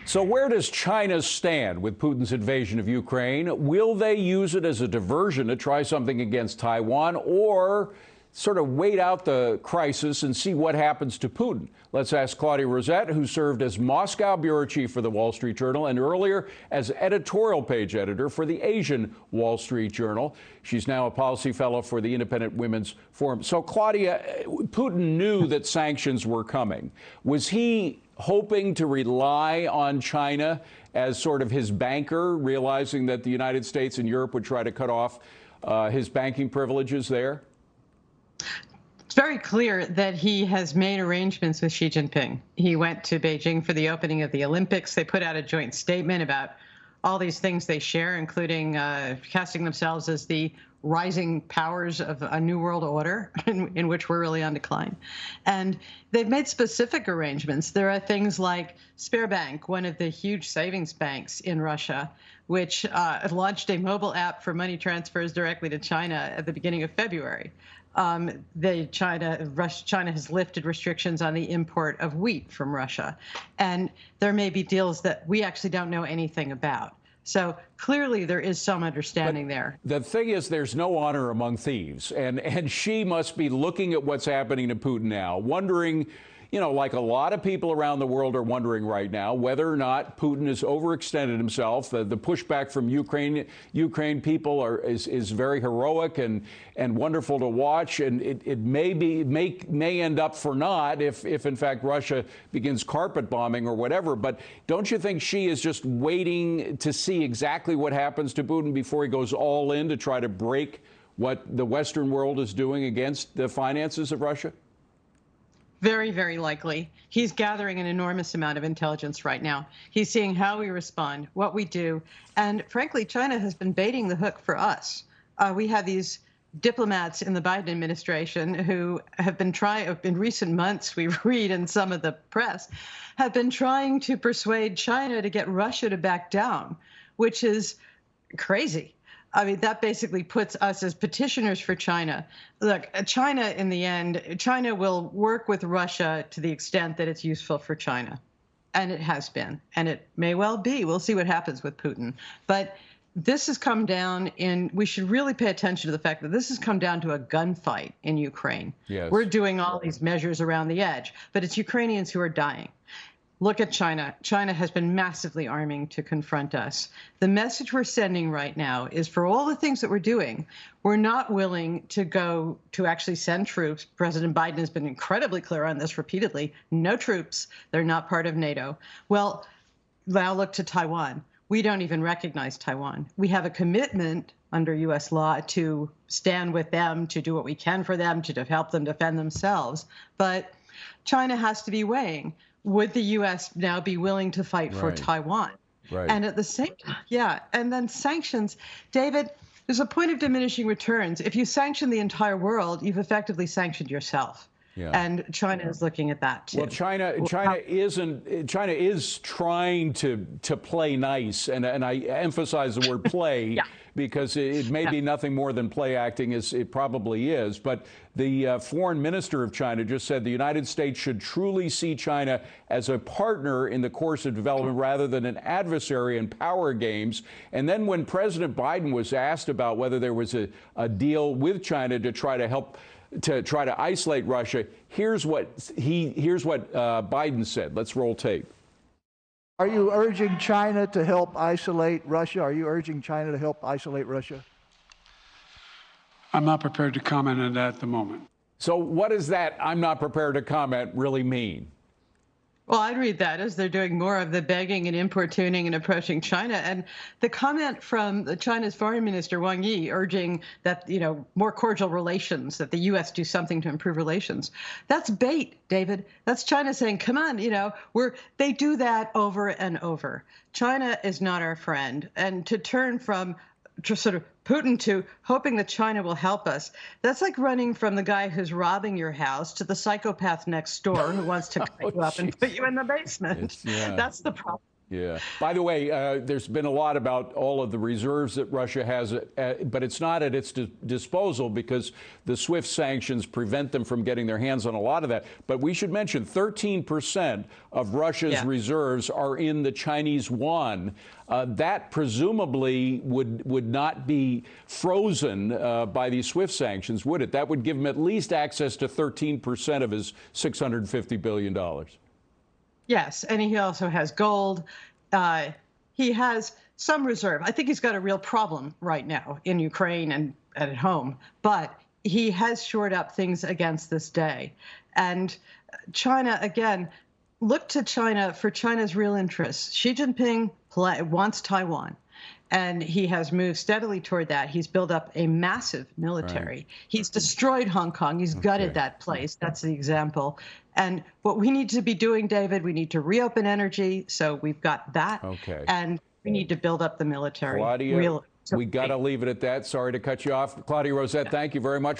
So where does China stand with Putin's invasion of Ukraine? Will they use it as a diversion to try something against Taiwan, or sort of wait out the crisis and see what happens to Putin? Let's ask Claudia Rosett, who served as Moscow bureau chief for the Wall Street Journal and earlier as editorial page editor for the Asian Wall Street Journal. She's now a policy fellow for the Independent Women's Forum. So, Claudia, Putin knew that sanctions were coming. Was he hoping to rely on China as sort of his banker, realizing that the United States and Europe would try to cut off his banking privileges there? It's very clear that he has made arrangements with Xi Jinping. He went to Beijing for the opening of the Olympics. They put out a joint statement about all these things they share, including casting themselves as the rising powers of a new world order in which we're really on decline. And they've made specific arrangements. There are things like Sberbank, one of the huge savings banks in Russia, which launched a mobile app for money transfers directly to China at the beginning of February. China has lifted restrictions on the import of wheat from Russia. And there may be deals that we actually don't know anything about. So clearly there is some understanding there. The thing is, there's no honor among thieves. And she must be looking at what's happening to Putin now, wondering, you know, like a lot of people around the world are wondering right now, whether or not Putin has overextended himself. The pushback from Ukraine people is very heroic and wonderful to watch. And it may end up for naught if in fact Russia begins carpet bombing or whatever. But don't you think she is just waiting to see exactly what happens to Putin before he goes all in to try to break what the Western world is doing against the finances of Russia? Very, very likely. He's gathering an enormous amount of intelligence right now. He's seeing how we respond, what we do. And frankly, China has been baiting the hook for us. We have these diplomats in the Biden administration who have been trying, in recent months, we read in some of the press, have been trying to persuade China to get Russia to back down, which is crazy. I mean, that basically puts us as petitioners for China. Look, China, in the end, China will work with Russia to the extent that it's useful for China. And it has been. And it may well be. We'll see what happens with Putin. But this has come down we should really pay attention to the fact that this has come down to a gunfight in Ukraine. Yes. We're doing all these measures around the edge, but it's Ukrainians who are dying. Look at China. China has been massively arming to confront us. The message we're sending right now is, for all the things that we're doing, we're not willing to go to actually send troops. President Biden has been incredibly clear on this repeatedly. No troops. They're not part of NATO. Well, now look to Taiwan. We don't even recognize Taiwan. We have a commitment under U.S. law to stand with them, to do what we can for them, to help them defend themselves. But China has to be weighing, would the U.S. now be willing to fight for Taiwan? Right. And at the same time, and then sanctions. David, there's a point of diminishing returns. If you sanction the entire world, you've effectively sanctioned yourself. Yeah. And China is looking at that too. Well, China is trying to play nice, and I emphasize the word play because it may be nothing more than play acting, as it probably is. But the foreign minister of China just said the United States should truly see China as a partner in the course of development rather than an adversary in power games. And then when President Biden was asked about whether there was a deal with China to try to isolate Russia, here's what Biden said. Let's roll tape. Are you urging China to help isolate Russia? Are you urging China to help isolate Russia? I'm not prepared to comment on that at the moment. So what does that "I'm not prepared to comment" really mean? Well, I'd read that as they're doing more of the begging and importuning and approaching China. And the comment from China's foreign minister, Wang Yi, urging that, more cordial relations, that the U.S. do something to improve relations. That's bait, David. That's China saying, come on, they do that over and over. China is not our friend. And to turn from sort of Putin to hoping that China will help us, that's like running from the guy who's robbing your house to the psychopath next door who wants to cut you up and put you in the basement. That's the problem. Yeah. By the way, there's been a lot about all of the reserves that Russia has, but it's not at its disposal because the SWIFT sanctions prevent them from getting their hands on a lot of that. But we should mention 13% of Russia's reserves are in the Chinese yuan. That presumably would not be frozen by these SWIFT sanctions, would it? That would give him at least access to 13% of his $650 billion. Yes, and he also has gold. He has some reserve. I think he's got a real problem right now in Ukraine and at home, but he has shored up things against this day. And China, again, look to China for China's real interests. Xi Jinping wants Taiwan, and he has moved steadily toward that. He's built up a massive military. Right. He's destroyed Hong Kong. He's gutted that place. That's the example. And what we need to be doing, David, we need to reopen energy. So we've got that. Okay. And we need to build up the military. Claudia, we got to leave it at that. Sorry to cut you off. Claudia Rosett, thank you very much.